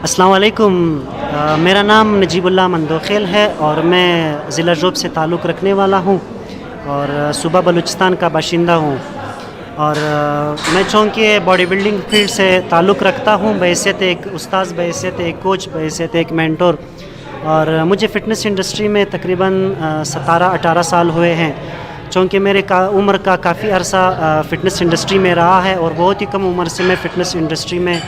السلام علیکم، میرا نام نجیب اللہ مندوخیل ہے اور میں ضلع جوب سے تعلق رکھنے والا ہوں اور صوبہ بلوچستان کا باشندہ ہوں، اور میں چونکہ باڈی بلڈنگ فیلڈ سے تعلق رکھتا ہوں بحیثیت ایک استاذ، بحیثیت ایک کوچ، بحیثیت ایک مینٹور، اور مجھے فٹنس انڈسٹری میں تقریباً 17-18 سال ہوئے ہیں، چونکہ میرے عمر کا کافی عرصہ فٹنس انڈسٹری میں رہا ہے اور بہت ہی کم عمر سے میں فٹنس انڈسٹری میں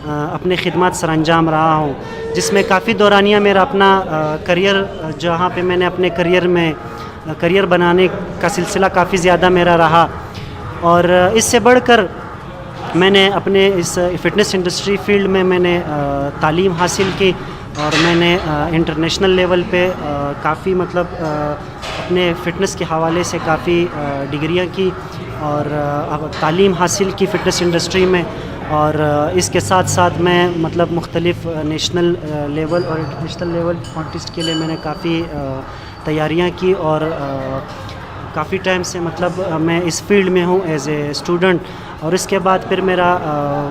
اپنے خدمات سر انجام رہا ہوں، جس میں کافی دورانیہ میرا اپنا کریئر، جہاں پہ میں نے اپنے کریئر بنانے کا سلسلہ کافی زیادہ میرا رہا، اور اس سے بڑھ کر میں نے اپنے اس فٹنس انڈسٹری فیلڈ میں نے تعلیم حاصل کی اور میں نے انٹرنیشنل لیول پہ کافی اپنے فٹنس کے حوالے سے کافی ڈگریاں کی اور تعلیم حاصل کی فٹنس انڈسٹری میں، اور اس کے ساتھ ساتھ میں مختلف نیشنل لیول اور انٹرنیشنل لیول کانٹیسٹ کے لیے میں نے کافی تیاریاں کی، اور کافی ٹائم سے میں اس فیلڈ میں ہوں ایز اے اسٹوڈنٹ، اور اس کے بعد پھر میرا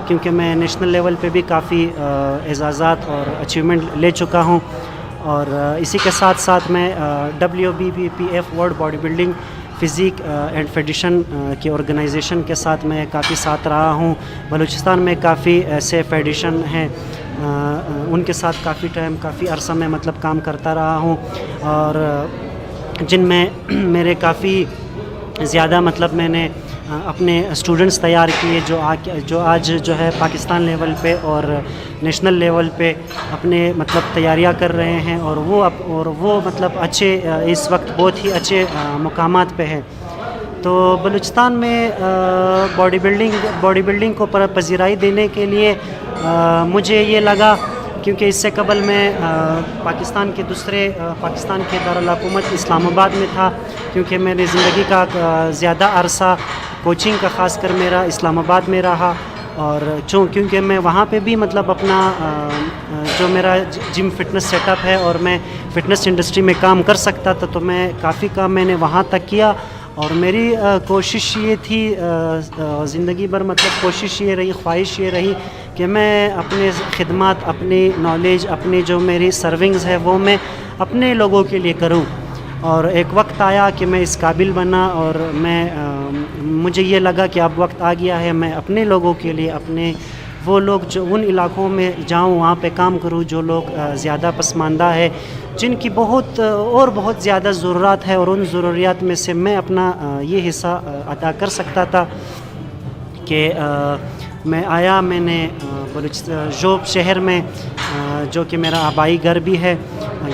کیونکہ میں نیشنل لیول پہ بھی کافی اعزازات اور اچیومنٹ لے چکا ہوں، اور اسی کے ساتھ ساتھ میں WBBPF world body building physique and federation کی آرگنائزیشن کے ساتھ میں کافی ساتھ رہا ہوں، بلوچستان میں کافی ایسے فیڈریشن ہیں، ان کے ساتھ کافی عرصہ میں کام کرتا رہا ہوں، اور جن میں میرے کافی زیادہ میں نے اپنے اسٹوڈنٹس تیار کیے جو آج جو ہے پاکستان لیول پہ اور نیشنل لیول پہ اپنے تیاریاں کر رہے ہیں، اور وہ اچھے اس وقت بہت ہی اچھے مقامات پہ ہیں۔ تو بلوچستان میں باڈی بلڈنگ کو پذیرائی دینے کے لیے مجھے یہ لگا، کیونکہ اس سے قبل میں پاکستان کے دارالحکومت اسلام آباد میں تھا، کیونکہ میری زندگی کا زیادہ عرصہ کوچنگ کا خاص کر میرا اسلام آباد میں رہا، اور کیونکہ میں وہاں پہ بھی اپنا جو میرا جم فٹنس سیٹ اپ ہے اور میں فٹنس انڈسٹری میں کام کر سکتا تھا، تو میں کافی کام میں نے وہاں تک کیا، اور میری کوشش یہ تھی زندگی بھر کوشش یہ رہی، خواہش یہ رہی کہ میں اپنے خدمات، اپنی نالج، اپنی جو میری سرونگز ہے وہ میں اپنے لوگوں کے لیے کروں، اور ایک وقت آیا کہ میں اس قابل بنا، اور مجھے یہ لگا کہ اب وقت آ گیا ہے میں اپنے لوگوں کے لیے، اپنے وہ لوگ جو ان علاقوں میں جاؤں، وہاں پہ کام کروں جو لوگ زیادہ پسماندہ ہے، جن کی بہت زیادہ ضرورت ہے، اور ان ضروریات میں سے میں اپنا یہ حصہ ادا کر سکتا تھا کہ میں نے جوب شہر میں، جو کہ میرا آبائی گھر بھی ہے،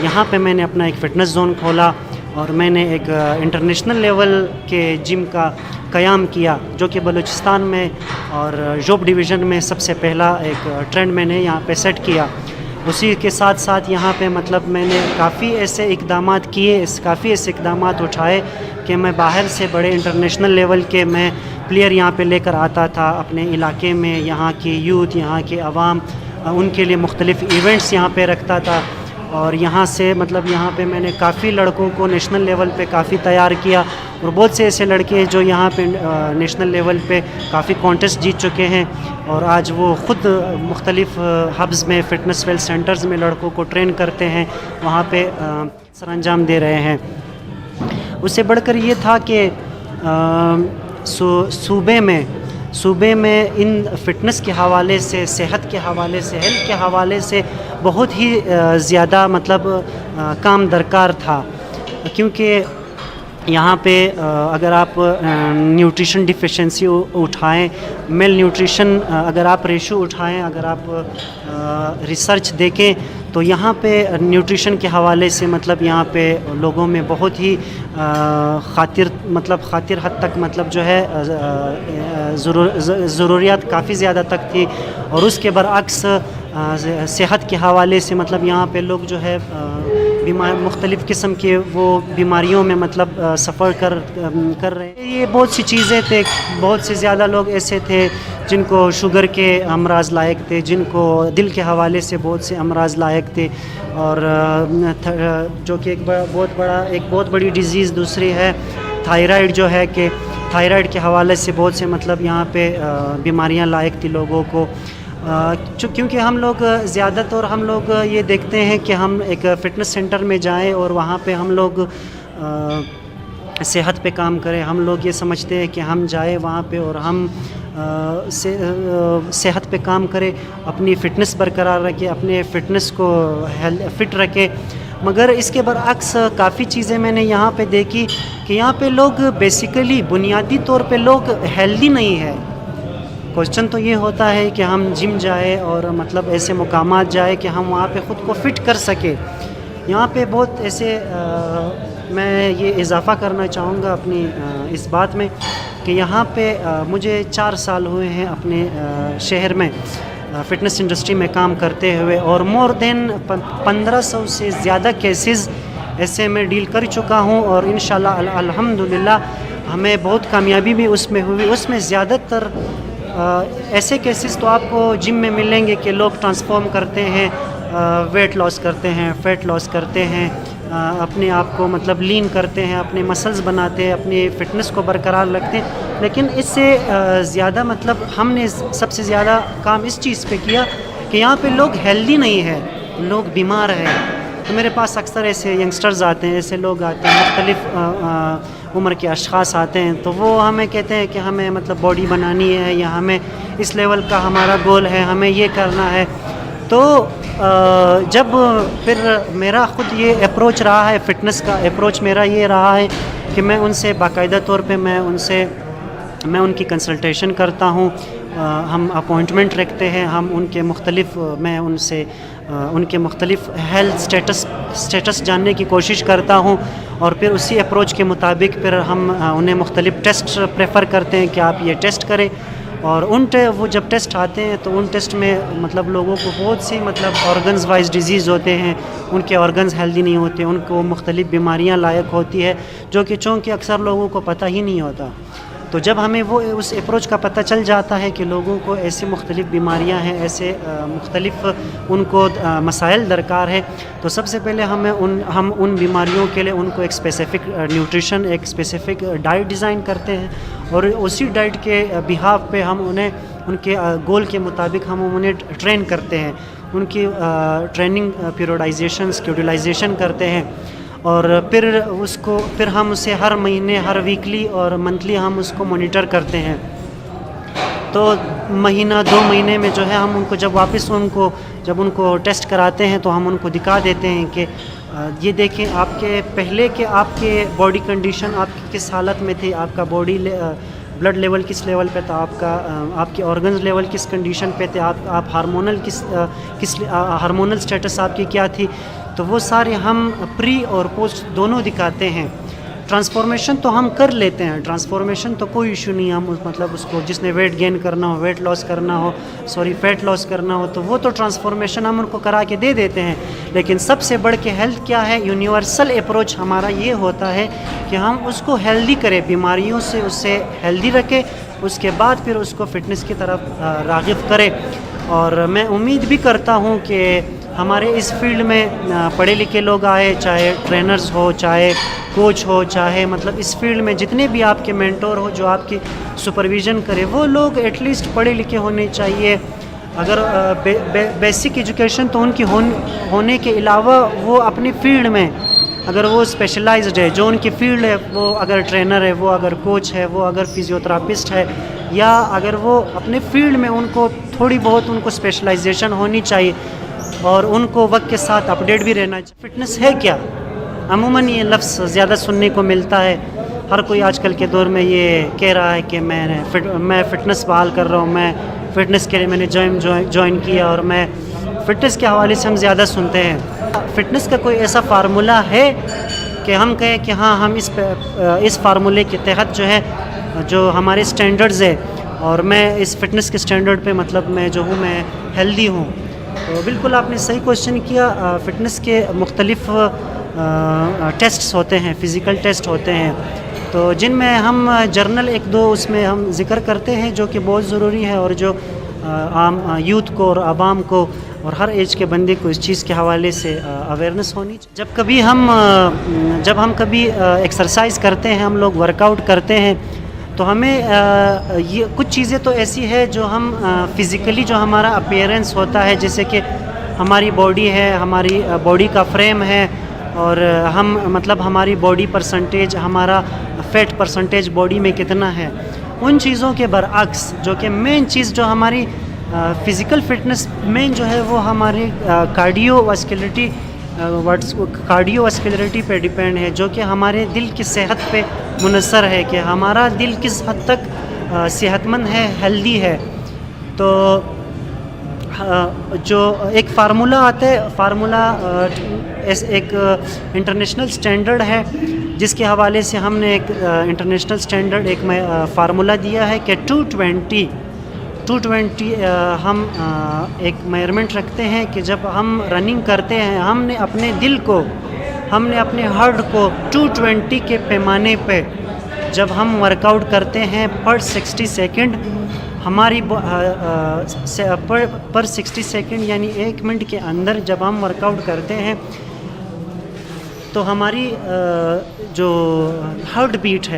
یہاں پہ میں نے اپنا ایک فٹنس زون کھولا، اور میں نے ایک انٹرنیشنل لیول کے جم کا قیام کیا، جو کہ بلوچستان میں اور جوب ڈویژن میں سب سے پہلا ایک ٹرینڈ میں نے یہاں پہ سیٹ کیا۔ اسی کے ساتھ ساتھ یہاں پہ میں نے کافی ایسے اقدامات اٹھائے کہ میں باہر سے بڑے انٹرنیشنل لیول کے میں پلیئر یہاں پہ لے کر آتا تھا اپنے علاقے میں، یہاں کی یوتھ، یہاں کے عوام، ان کے لیے مختلف ایونٹس یہاں پہ رکھتا تھا، اور یہاں سے یہاں پہ میں نے کافی لڑکوں کو نیشنل لیول پہ کافی تیار کیا، اور بہت سے ایسے لڑکے جو یہاں پہ نیشنل لیول پہ کافی کانٹیسٹ جیت چکے ہیں، اور آج وہ خود مختلف ہبز میں، فٹنس ویل سینٹرز میں لڑکوں کو ٹرین کرتے ہیں، وہاں پہ سر انجام دے رہے ہیں۔ اس سے بڑھ کر یہ تھا کہ صوبے میں ان فٹنس کے حوالے سے، صحت کے حوالے سے، ہیلتھ کے حوالے سے بہت ہی زیادہ کام درکار تھا، کیونکہ یہاں پہ اگر آپ نیوٹریشن ڈیفیشنسی اٹھائیں، میل نیوٹریشن اگر آپ ریشو اٹھائیں، اگر آپ ریسرچ دیکھیں، تو یہاں پہ نیوٹریشن کے حوالے سے یہاں پہ لوگوں میں بہت ہی خاطر حد تک جو ہے ضروریات کافی زیادہ تک تھی، اور اس کے برعکس صحت کے حوالے سے یہاں پہ لوگ جو ہے مختلف قسم کے وہ بیماریوں میں سفر کر رہے ہیں۔ یہ بہت سی چیزیں تھے، بہت سے زیادہ لوگ ایسے تھے جن کو شوگر کے امراض لائق تھے، جن کو دل کے حوالے سے بہت سے امراض لائق تھے، اور جو کہ ایک بہت بڑی ڈیزیز دوسری ہے تھائرائیڈ، جو ہے کہ تھائرائیڈ کے حوالے سے بہت سے یہاں پہ بیماریاں لائق تھی لوگوں کو، کیونکہ ہم لوگ زیادہ طور ہم لوگ یہ دیکھتے ہیں کہ ہم ایک فٹنس سینٹر میں جائیں اور وہاں پہ ہم لوگ صحت پہ کام کریں. ہم لوگ یہ سمجھتے ہیں کہ ہم جائیں وہاں پہ اور ہم صحت پہ کام کریں, اپنی فٹنس برقرار رکھیں, اپنے فٹنس کو فٹ رکھیں. مگر اس کے برعکس کافی چیزیں میں نے یہاں پہ دیکھی کہ یہاں پہ لوگ بیسیکلی بنیادی طور پہ لوگ ہیلدی نہیں ہے. کوشچن تو یہ ہوتا ہے کہ ہم جم جائیں اور مطلب ایسے مقامات جائیں کہ ہم وہاں پہ خود کو فٹ کر سکیں. یہاں پہ بہت ایسے میں یہ اضافہ کرنا چاہوں گا اپنی اس بات میں کہ یہاں پہ مجھے 4 سال ہوئے ہیں اپنے شہر میں فٹنس انڈسٹری میں کام کرتے ہوئے, اور مور دین 1500 سے زیادہ کیسز ایسے میں ڈیل کر چکا ہوں, اور انشاءاللہ الحمدللہ ہمیں بہت کامیابی بھی اس میں ہوئی. اس میں زیادہ تر ایسے کیسز تو آپ کو جم میں ملیں گے کہ لوگ ٹرانسفارم کرتے ہیں, ویٹ لاس کرتے ہیں, فیٹ لاس کرتے ہیں, اپنے آپ کو مطلب لین کرتے ہیں, اپنے مسلز بناتے ہیں, اپنی فٹنس کو برقرار رکھتے ہیں. لیکن اس سے زیادہ مطلب ہم نے سب سے زیادہ کام اس چیز پہ کیا کہ یہاں پہ لوگ ہیلدی نہیں ہیں, لوگ بیمار ہیں. تو میرے پاس اکثر ایسے ینگسٹرز آتے ہیں, ایسے لوگ آتے ہیں, مختلف عمر کے اشخاص آتے ہیں. تو وہ ہمیں کہتے ہیں کہ ہمیں مطلب باڈی بنانی ہے, یا ہمیں اس لیول کا ہمارا گول ہے, ہمیں یہ کرنا ہے. تو جب پھر میرا خود یہ اپروچ رہا ہے, فٹنس کا اپروچ میرا یہ رہا ہے کہ میں ان سے باقاعدہ طور پہ میں ان کی کنسلٹیشن کرتا ہوں. ہم اپوائنٹمنٹ رکھتے ہیں, ہم میں ان سے ان کے مختلف ہیلتھ سٹیٹس جاننے کی کوشش کرتا ہوں, اور پھر اسی اپروچ کے مطابق پھر ہم انہیں مختلف ٹیسٹ پریفر کرتے ہیں کہ آپ یہ ٹیسٹ کریں. اور وہ جب ٹیسٹ آتے ہیں تو ان ٹیسٹ میں مطلب لوگوں کو بہت سی مطلب آرگنز وائز ڈیزیز ہوتے ہیں, ان کے آرگنز ہیلدی نہیں ہوتے, ان کو مختلف بیماریاں لاحق ہوتی ہے جو کہ چونکہ اکثر لوگوں کو پتہ ہی نہیں ہوتا. تو جب ہمیں وہ اس اپروچ کا پتہ چل جاتا ہے کہ لوگوں کو ایسی مختلف بیماریاں ہیں, ایسے مختلف ان کو مسائل درکار ہے, تو سب سے پہلے ہم ان بیماریوں کے لیے ان کو ایک اسپیسیفک نیوٹریشن, ایک اسپیسیفک ڈائٹ ڈیزائن کرتے ہیں, اور اسی ڈائٹ کے بہاف پہ ہم انہیں ان کے گول کے مطابق ہم انہیں ٹرین کرتے ہیں, ان کی ٹریننگ پیریوڈائزیشن, اسکیڈولائزیشن کرتے ہیں. اور پھر ہم اسے ہر مہینے, ہر ویکلی اور منتھلی ہم اس کو مانیٹر کرتے ہیں. تو مہینہ 2 مہینے میں جو ہے ہم ان کو جب ان کو ٹیسٹ کراتے ہیں تو ہم ان کو دکھا دیتے ہیں کہ یہ دیکھیں آپ کے باڈی کنڈیشن آپ کی کس حالت میں تھی, آپ کا باڈی بلڈ لیول کس لیول پہ تھا, آپ کے آرگنز لیول کس کنڈیشن پہ تھے, آپ ہارمونل سٹیٹس آپ کی کیا تھی. تو وہ سارے ہم پری اور پوسٹ دونوں دکھاتے ہیں. ٹرانسفارمیشن تو ہم کر لیتے ہیں, ٹرانسفارمیشن تو کوئی ایشو نہیں. ہم مطلب اس کو جس نے ویٹ گین کرنا ہو, فیٹ لاس کرنا ہو, تو وہ تو ٹرانسفارمیشن ہم ان کو کرا کے دے دیتے ہیں. لیکن سب سے بڑھ کے ہیلتھ کیا ہے, یونیورسل اپروچ ہمارا یہ ہوتا ہے کہ ہم اس کو ہیلدی کریں, بیماریوں سے اسے ہیلدی رکھیں, اس کے بعد پھر اس کو فٹنس کی طرف راغب کریں. اور میں امید بھی کرتا ہوں کہ ہمارے اس فیلڈ میں پڑھے لکھے لوگ آئے, چاہے ٹرینرز ہو, چاہے کوچ ہو, چاہے مطلب اس فیلڈ میں جتنے بھی آپ کے مینٹور ہو جو آپ کی سپرویژن کرے, وہ لوگ ایٹ لیسٹ پڑھے لکھے ہونے چاہیے. اگر بیسک ایجوکیشن تو ان کی ہونے کے علاوہ وہ اپنی فیلڈ میں اگر وہ اسپیشلائزڈ ہے, جو ان کی فیلڈ ہے, وہ اگر ٹرینر ہے, وہ اگر کوچ ہے, وہ اگر فزیوتھراپسٹ ہے, یا اگر وہ اپنے فیلڈ میں ان کو تھوڑی بہت ان کو اسپیشلائزیشن ہونی چاہیے, اور ان کو وقت کے ساتھ اپڈیٹ بھی رہنا چاہیے. فٹنس ہے کیا؟ عموماً یہ لفظ زیادہ سننے کو ملتا ہے. ہر کوئی آج کل کے دور میں یہ کہہ رہا ہے کہ میں فٹنس بحال کر رہا ہوں, میں فٹنس کے لیے میں نے جوائن کیا, اور میں فٹنس کے حوالے سے ہم زیادہ سنتے ہیں. فٹنس کا کوئی ایسا فارمولہ ہے کہ ہم کہیں کہ ہاں ہم اس فارمولے کے تحت جو ہے جو ہمارے سٹینڈرڈز ہے, اور میں اس فٹنس کے سٹینڈرڈ پہ مطلب میں ہیلدی ہوں. تو بالکل آپ نے صحیح کوشچن کیا. فٹنس کے مختلف ٹیسٹس ہوتے ہیں, فزیکل ٹیسٹ ہوتے ہیں, تو جن میں ہم جرنل 1-2 اس میں ہم ذکر کرتے ہیں جو کہ بہت ضروری ہے, اور جو عام یوتھ کو اور عوام کو اور ہر ایج کے بندے کو اس چیز کے حوالے سے اویئرنیس ہونی چاہیے. جب ہم کبھی ایکسرسائز کرتے ہیں, ہم لوگ ورک آؤٹ کرتے ہیں, تو ہمیں یہ کچھ چیزیں تو ایسی ہے جو ہم فزیکلی جو ہمارا اپیرنس ہوتا ہے، جیسے کہ ہماری باڈی ہے، ہماری باڈی کا فریم ہے، اور ہم مطلب ہماری باڈی پرسنٹیج، ہمارا فیٹ پرسنٹیج باڈی میں کتنا ہے، ان چیزوں کے برعکس جو کہ مین چیز جو ہماری فزیکل فٹنس مین جو ہے وہ ہماری کارڈیو واسکیلرٹی پہ ڈیپینڈ ہے، جو کہ ہمارے دل کی صحت پہ منحصر ہے کہ ہمارا دل کس حد تک صحت مند ہے، ہیلدی ہے۔ تو جو ایک فارمولا آتا ہے، فارمولا ایک انٹرنیشنل سٹینڈرڈ ہے، جس کے حوالے سے ہم نے ایک انٹرنیشنل سٹینڈرڈ ایک فارمولا دیا ہے کہ 220 ہم ایک میئرمنٹ رکھتے ہیں کہ جب ہم رننگ کرتے ہیں، ہم نے اپنے ہارٹ کو 220 کے پیمانے پہ جب ہم ورک آؤٹ کرتے ہیں پر 60 سیکنڈ، ہماری پر 60 سیکنڈ یعنی 1 منٹ کے اندر جب ہم ورک آؤٹ کرتے ہیں تو ہماری جو ہارٹ بیٹ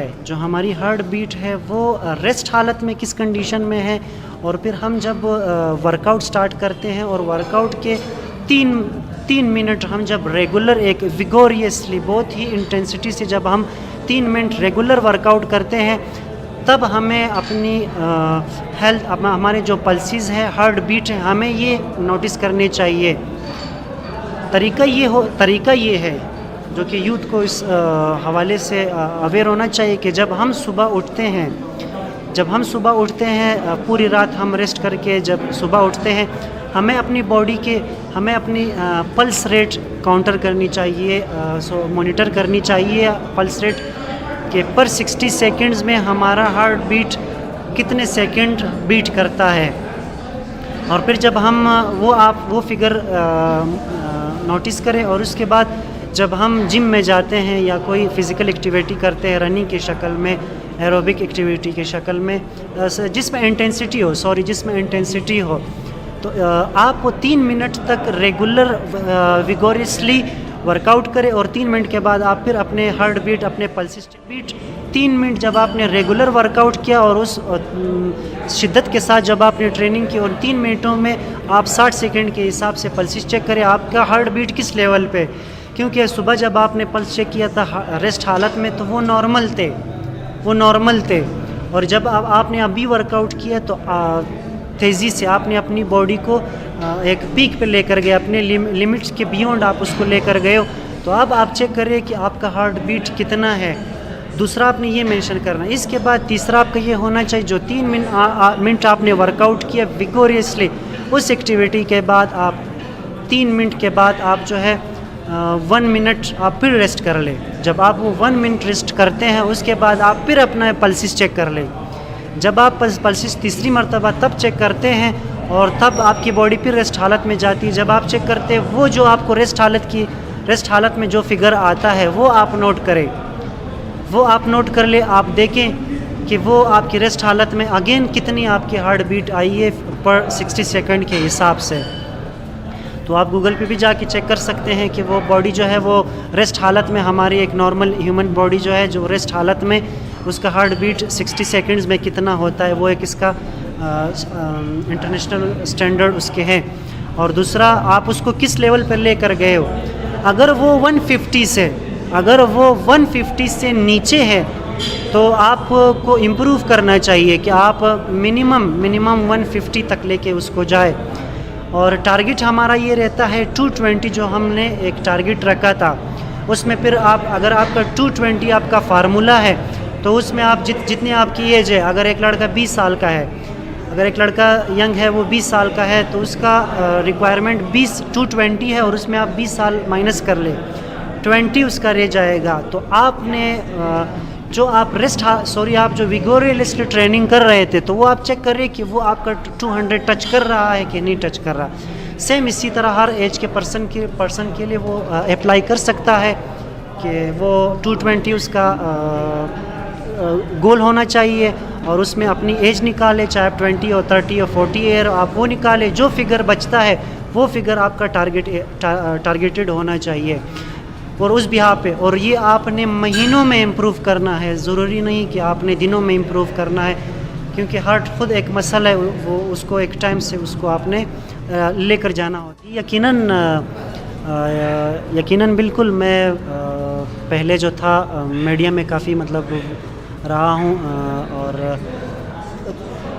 ہے وہ ریسٹ حالت میں کس کنڈیشن میں ہے، اور پھر ہم جب ورک آؤٹ سٹارٹ کرتے ہیں اور ورک آؤٹ کے 3 منٹ ہم جب ریگولر ایک ویگوریسلی بہت ہی انٹینسٹی سے جب ہم 3 منٹ ریگولر ورک آؤٹ کرتے ہیں، تب ہمیں اپنی ہیلتھ، ہمارے جو پلسز ہے، ہارٹ بیٹ ہے، ہمیں یہ نوٹس کرنے چاہیے۔ طریقہ یہ ہے جو کہ یوتھ کو اس حوالے سے اویئر ہونا چاہیے کہ جب ہم صبح اٹھتے ہیں پوری رات ہم ریسٹ کر کے جب صبح اٹھتے ہیں، ہمیں اپنی باڈی کے ہمیں اپنی پلس ریٹ کاؤنٹر کرنی چاہیے، مانیٹر کرنی چاہیے پلس ریٹ کہ پر 60 سیکنڈز میں ہمارا ہارٹ بیٹ کتنے سیکنڈ بیٹ کرتا ہے، اور پھر جب ہم وہ فگر نوٹس کریں، اور اس کے بعد جب ہم جم میں جاتے ہیں یا کوئی فزیکل ایکٹیویٹی کرتے ہیں رننگ کی شکل میں، ایروبک ایکٹیویٹی کی شکل میں، جس میں انٹینسٹی ہو، تو آپ 3 منٹ تک ریگولر ویگوریسلی ورک آؤٹ کرے، اور 3 منٹ کے بعد آپ پھر اپنے ہارٹ بیٹ، اپنے پلس بیٹ 3 منٹ جب آپ نے ریگولر ورک آؤٹ کیا اور اس شدت کے ساتھ جب آپ نے ٹریننگ کی، اور 3 منٹوں میں آپ 60 سیکنڈ کے حساب سے پلسز چیک کریں آپ کا ہارٹ بیٹ کس لیول پہ، کیونکہ صبح جب آپ نے پلس چیک کیا تھا ریسٹ حالت میں تو وہ نارمل تھے، اور جب آپ نے ابھی ورک آؤٹ کیا تو تیزی سے آپ نے اپنی باڈی کو ایک پیک پہ لے کر گئے، اپنے لمٹس کے بیونڈ آپ اس کو لے کر گئے ہو، تو اب آپ چیک کریں کہ آپ کا ہارٹ بیٹ کتنا ہے۔ دوسرا آپ نے یہ مینشن کرنا ہے۔ اس کے بعد تیسرا آپ کا یہ ہونا چاہیے جو 3 منٹ آپ نے ورک آؤٹ کیا ویگوریسلی، اس ایکٹیویٹی کے بعد آپ 3 منٹ کے بعد آپ جو ہے 1 منٹ آپ پھر ریسٹ کر لیں۔ جب آپ وہ 1 منٹ ریسٹ کرتے ہیں اس کے بعد آپ پھر اپنا پلسز چیک کر لیں۔ جب آپ پلسز تیسری مرتبہ تب چیک کرتے ہیں اور تب آپ کی باڈی پھر ریسٹ حالت میں جاتی ہے۔ جب آپ چیک کرتے ہیں وہ جو آپ کو ریسٹ حالت میں جو فگر آتا ہے وہ آپ نوٹ کریں، وہ آپ نوٹ کر لیں، آپ دیکھیں کہ وہ آپ کی ریسٹ حالت میں اگین کتنی آپ کی ہارٹ بیٹ آئی ہے پر 60 سیکنڈ کے حساب سے۔ تو آپ گوگل پہ بھی جا کے چیک کر سکتے ہیں کہ وہ باڈی جو ہے وہ ریسٹ حالت میں، ہماری ایک نارمل ہیومن باڈی جو ہے جو ریسٹ حالت میں اس کا ہارٹ بیٹ 60 سیکنڈز میں کتنا ہوتا ہے، وہ ایک اس کا انٹرنیشنل سٹینڈرڈ اس کے ہیں۔ اور دوسرا آپ اس کو کس لیول پر لے کر گئے ہو، اگر وہ 150 سے نیچے ہے تو آپ کو امپروو کرنا چاہیے کہ آپ منیمم 150 تک لے کے اس کو جائے۔ اور ٹارگٹ ہمارا یہ رہتا ہے 220 جو ہم نے ایک ٹارگٹ رکھا تھا، اس میں پھر اگر آپ کا 220 آپ کا فارمولا ہے تو اس میں آپ جتنی آپ کی ایج ہے، اگر ایک لڑکا 20 سال کا ہے، اگر ایک لڑکا ینگ ہے وہ 20 سال کا ہے تو اس کا ریکوائرمنٹ 220 ہے، اور اس میں آپ 20 سال مائنس کر لیں، 20 اس کا رہ جائے گا۔ تو آپ نے آپ جو ویگوریسلی ٹریننگ کر رہے تھے تو وہ آپ چیک کر رہے کہ وہ آپ کا 200 ٹچ کر رہا ہے کہ نہیں ٹچ کر رہا۔ سیم اسی طرح ہر ایج کے پرسن کے لیے وہ اپلائی کر سکتا ہے کہ وہ 220 اس کا گول ہونا چاہیے، اور اس میں اپنی ایج نکالے، چاہے آپ 20 اور 30 اور 40 ایئر آپ وہ نکالے، جو فگر بچتا ہے وہ فگر آپ کا ٹارگیٹڈ ہونا چاہیے۔ اور اس بہا پہ، اور یہ آپ نے مہینوں میں امپروو کرنا ہے، ضروری نہیں کہ آپ نے دنوں میں امپروو کرنا ہے، کیونکہ ہارٹ خود ایک مسئلہ ہے، وہ اس کو ایک ٹائم سے اس کو آپ نے لے کر جانا ہوتا ہے۔ یقیناً بالکل میں پہلے جو تھا میڈیا میں کافی مطلب رہا ہوں، اور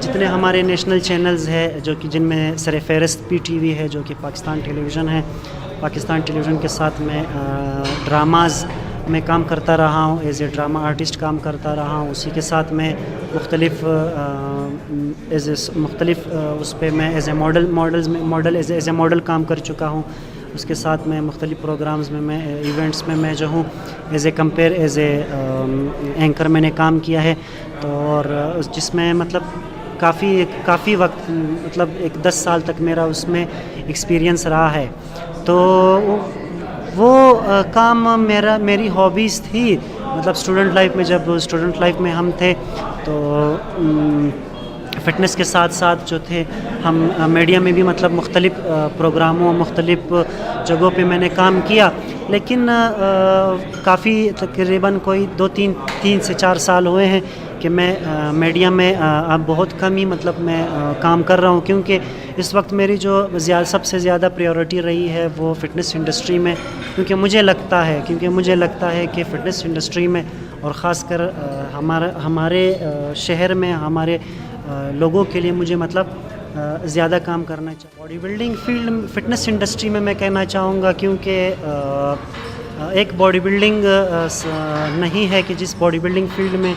جتنے ہمارے نیشنل چینلز ہے جو کہ جن میں سر فہرست پی ٹی وی ہے جو کہ پاکستان ٹیلی ویژن ہے، پاکستان ٹیلی ویژن کے ساتھ میں ڈراماز میں کام کرتا رہا ہوں، ایز اے ڈرامہ آرٹسٹ کام کرتا رہا ہوں، اسی کے ساتھ میں مختلف اس پہ میں ایز اے ماڈل کام کر چکا ہوں، اس کے ساتھ میں مختلف پروگرامز میں ایونٹس میں جو ہوں ایز اے اینکر میں نے کام کیا ہے، تو اور جس میں مطلب کافی وقت مطلب 10 سال تک میرا اس میں ایکسپیرینس رہا ہے، تو وہ کام میری ہابیز تھی، مطلب اسٹوڈنٹ لائف میں ہم تھے تو فٹنس کے ساتھ ساتھ جو تھے ہم میڈیا میں بھی مطلب مختلف پروگراموں مختلف جگہوں پہ میں نے کام کیا، لیکن کافی تقریباً کوئی 3 سے 4 سال ہوئے ہیں کہ میں میڈیا میں اب بہت کم ہی مطلب میں کام کر رہا ہوں، کیونکہ اس وقت میری جو سب سے زیادہ پریورٹی رہی ہے وہ فٹنس انڈسٹری میں، کیونکہ مجھے لگتا ہے کہ فٹنس انڈسٹری میں اور خاص کر ہمارے شہر میں ہمارے لوگوں کے لیے مجھے مطلب زیادہ کام کرنا چاہیے۔ Body building field fitness industry میں کہنا چاہوں گا، کیونکہ ایک باڈی بلڈنگ نہیں ہے کہ جس باڈی بلڈنگ فیلڈ میں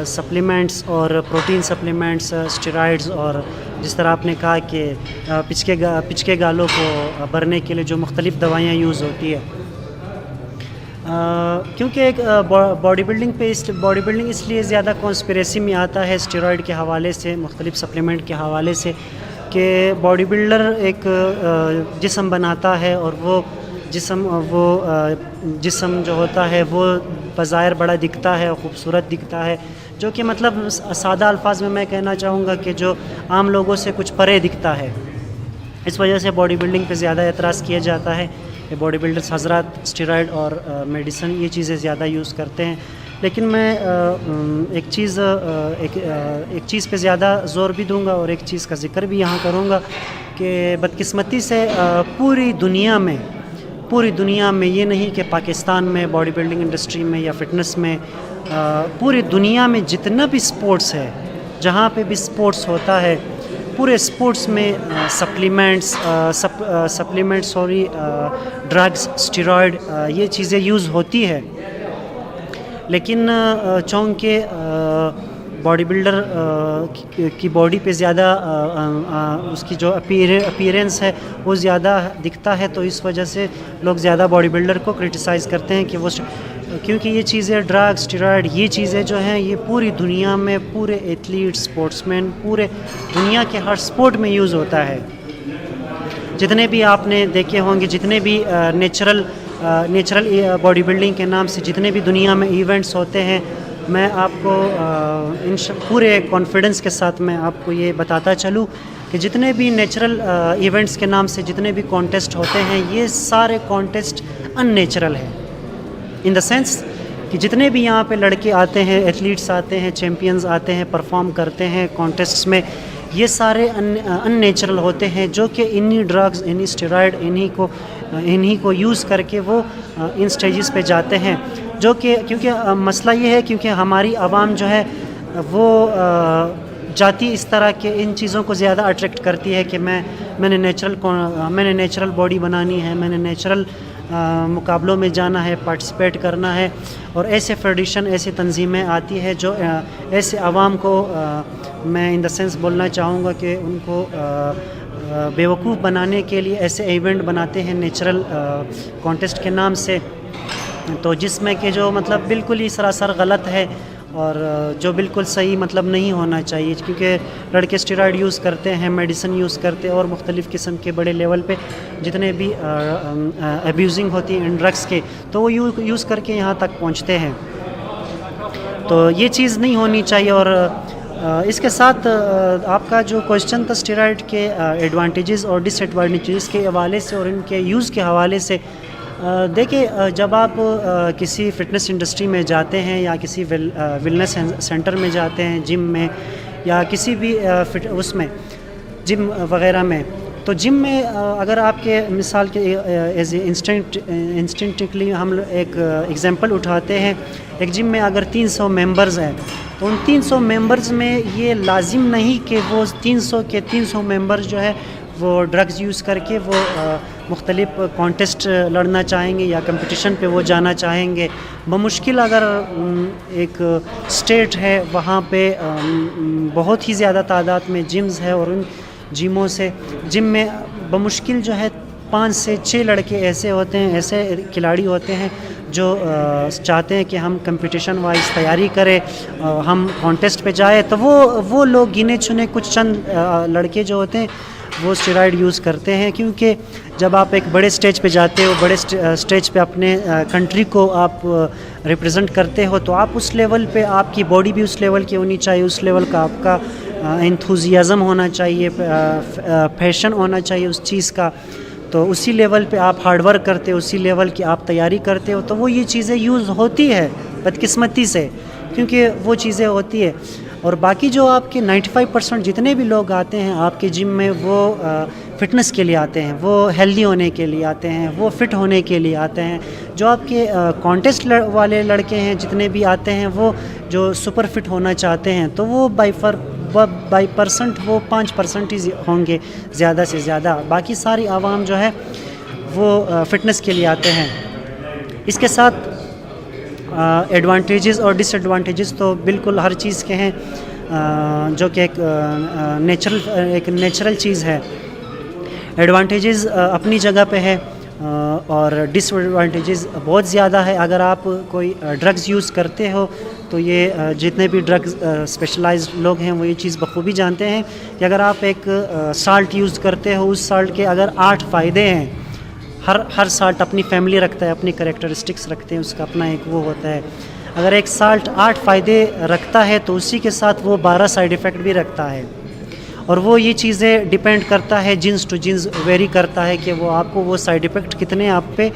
سپلیمنٹس اور پروٹین سپلیمنٹس، اسٹیرائڈز، اور جس طرح آپ نے کہا کہ پچکے گالوں کو بھرنے کے لیے جو مختلف دوائیاں یوز ہوتی ہے، کیونکہ ایک باڈی بلڈنگ اس لیے زیادہ کانسپریسی میں آتا ہے اسٹیرائڈ کے حوالے سے، مختلف سپلیمنٹ کے حوالے سے، کہ باڈی بلڈر ایک جسم بناتا ہے، اور وہ جسم جو ہوتا ہے وہ بظاہر بڑا دکھتا ہے، خوبصورت دکھتا ہے، جو کہ مطلب سادہ الفاظ میں کہنا چاہوں گا کہ جو عام لوگوں سے کچھ پرے دکھتا ہے، اس وجہ سے باڈی بلڈنگ پہ زیادہ اعتراض کیا جاتا ہے کہ باڈی بلڈرز حضرات اسٹیرائڈ اور میڈیسن یہ چیزیں زیادہ یوز کرتے ہیں، لیکن میں ایک چیز پہ زیادہ زور بھی دوں گا اور ایک چیز کا ذکر بھی یہاں کروں گا کہ بدقسمتی سے پوری دنیا میں یہ نہیں کہ پاکستان میں باڈی بلڈنگ انڈسٹری میں یا فٹنس میں، پوری دنیا میں جتنا بھی سپورٹس ہے، جہاں پہ بھی سپورٹس ہوتا ہے، پورے سپورٹس میں ڈرگز، اسٹیرائڈ یہ چیزیں یوز ہوتی ہے، لیکن چونکہ باڈی بلڈر کی باڈی پہ زیادہ اس کی جو اپیرنس ہے وہ زیادہ دکھتا ہے، تو اس وجہ سے لوگ زیادہ باڈی بلڈر کو کرٹیسائز کرتے ہیں کہ وہ، کیونکہ یہ چیزیں ڈرگ، اسٹیرائڈ یہ چیزیں جو ہیں یہ پوری دنیا میں پورے ایتھلیٹ، سپورٹس مین، پورے دنیا کے ہر سپورٹ میں یوز ہوتا ہے۔ جتنے بھی آپ نے دیکھے ہوں گے، جتنے بھی نیچرل باڈی بلڈنگ کے نام سے جتنے بھی دنیا میں ایونٹس ہوتے ہیں، میں آپ کو پورے کانفیڈنس کے ساتھ میں آپ کو یہ بتاتا چلوں کہ جتنے بھی نیچرل ایونٹس کے نام سے جتنے بھی کانٹیسٹ ہوتے ہیں، یہ سارے کانٹیسٹ ان نیچرل ہیں، ان دا سینس کہ جتنے بھی یہاں پہ لڑکے آتے ہیں، ایتھلیٹس آتے ہیں، چیمپئنز آتے ہیں، پرفارم کرتے ہیں کانٹیسٹس میں، یہ سارے ان نیچرل ہوتے ہیں، جو کہ انہی ڈرگز، انہی اسٹیرائڈ، انہی کو یوز کر کے وہ ان سٹیجز پہ جاتے ہیں، جو کہ کیونکہ مسئلہ یہ ہے کیونکہ ہماری عوام جو ہے وہ جاتی اس طرح کے ان چیزوں کو زیادہ اٹریکٹ کرتی ہے کہ میں نے نیچرل باڈی بنانی ہے، میں نے نیچرل مقابلوں میں جانا ہے، پارٹیسپیٹ کرنا ہے، اور ایسے فیڈریشن، ایسی تنظیمیں آتی ہے جو ایسے عوام کو میں ان دا سینس بولنا چاہوں گا کہ ان کو بیوقوف بنانے کے لیے ایسے ایونٹ بناتے ہیں نیچرل کانٹیسٹ کے نام سے، تو جس میں کہ جو مطلب بالکل ہی سراسر غلط ہے اور جو بالکل صحیح مطلب نہیں ہونا چاہیے، کیونکہ لڑکے اسٹیرائڈ یوز کرتے ہیں، میڈیسن یوز کرتے ہیں، اور مختلف قسم کے بڑے لیول پہ جتنے بھی ابیوزنگ ہوتی ہیں ان ڈرگس کے، تو وہ یوز کر کے یہاں تک پہنچتے ہیں، تو یہ چیز نہیں ہونی چاہیے۔ اور اس کے ساتھ آپ کا جو کوشچن تھا اسٹیرائڈ کے ایڈوانٹیجز اور ڈس ایڈوانٹیجز کے حوالے سے اور ان کے یوز کے حوالے سے، دیکھیے جب آپ کسی فٹنس انڈسٹری میں جاتے ہیں یا کسی ویلنس سینٹر میں جاتے ہیں، جم میں یا کسی بھی اس میں جم وغیرہ میں، تو جم میں اگر آپ کے مثال کے ایز اے انسٹنکٹلی ہم ایک ایگزامپل اٹھاتے ہیں، ایک جم میں اگر 300 ممبرز ہیں تو ان 300 ممبرز میں یہ لازم نہیں کہ وہ 300 ممبرز جو ہے وہ ڈرگز یوز کر کے وہ مختلف کانٹیسٹ لڑنا چاہیں گے یا کمپٹیشن پہ وہ جانا چاہیں گے. بمشکل اگر ایک اسٹیٹ ہے وہاں پہ بہت ہی زیادہ تعداد میں جمز ہے اور ان جموں سے جم میں بمشکل جو ہے 5 سے 6 لڑکے ایسے ہوتے ہیں، ایسے کھلاڑی ہوتے ہیں جو چاہتے ہیں کہ ہم کمپٹیشن وائز تیاری کریں، ہم کانٹیسٹ پہ جائیں. تو وہ لوگ گنے چنے کچھ چند لڑکے جو ہوتے ہیں وہ اسٹیرائڈ یوز کرتے ہیں، کیونکہ جب آپ ایک بڑے اسٹیج پہ جاتے ہو، بڑے اسٹیج پہ اپنے کنٹری کو آپ ریپرزینٹ کرتے ہو، تو آپ اس لیول پہ آپ کی باڈی بھی اس لیول کی ہونی چاہیے، اس لیول کا آپ کا انتھوزیازم ہونا چاہیے، پیشن ہونا چاہیے اس چیز کا. تو اسی لیول پہ آپ ہارڈ ورک کرتے ہو، اسی لیول کی آپ تیاری کرتے ہو، تو وہ یہ چیزیں یوز ہوتی ہے بدقسمتی سے، کیونکہ وہ چیزیں ہوتی ہے. اور باقی جو آپ کے 95% جتنے بھی لوگ آتے ہیں آپ کے جم میں، وہ فٹنس کے لیے آتے ہیں، وہ ہیلدی ہونے کے لیے آتے ہیں، وہ فٹ ہونے کے لیے آتے ہیں. جو آپ کے کانٹیسٹ والے لڑکے ہیں جتنے بھی آتے ہیں، وہ جو سپر فٹ ہونا چاہتے ہیں، تو وہ بائی پرسنٹ وہ 5% ہی ہوں گے زیادہ سے زیادہ. باقی ساری عوام جو ہے وہ فٹنس کے لیے آتے ہیں. اس کے ساتھ ایڈوانٹیجز اور ڈس ایڈوانٹیجز تو بالکل ہر چیز کے ہیں، جو کہ ایک نیچرل چیز ہے. ایڈوانٹیجز اپنی جگہ پہ ہے اور ڈس ایڈوانٹیجز بہت زیادہ ہے. اگر آپ کوئی ڈرگز یوز کرتے ہو تو یہ جتنے بھی ڈرگز اسپیشلائزڈ لوگ ہیں وہ یہ چیز بخوبی جانتے ہیں کہ اگر آپ ایک سالٹ یوز کرتے ہو، اس سالٹ کے اگر 8 فائدے ہیں، ہر سالٹ اپنی فیملی رکھتا ہے، اپنی کریکٹرسٹکس رکھتے ہیں، اس کا اپنا ایک وہ ہوتا ہے. اگر ایک سالٹ 8 فائدے رکھتا ہے تو اسی کے ساتھ وہ 12 سائیڈ ایفیکٹ بھی رکھتا ہے. اور وہ یہ چیزیں ڈیپینڈ کرتا ہے، جنس ٹو جنس ویری کرتا ہے کہ وہ آپ کو وہ سائیڈ ایفیکٹ کتنے آپ پہ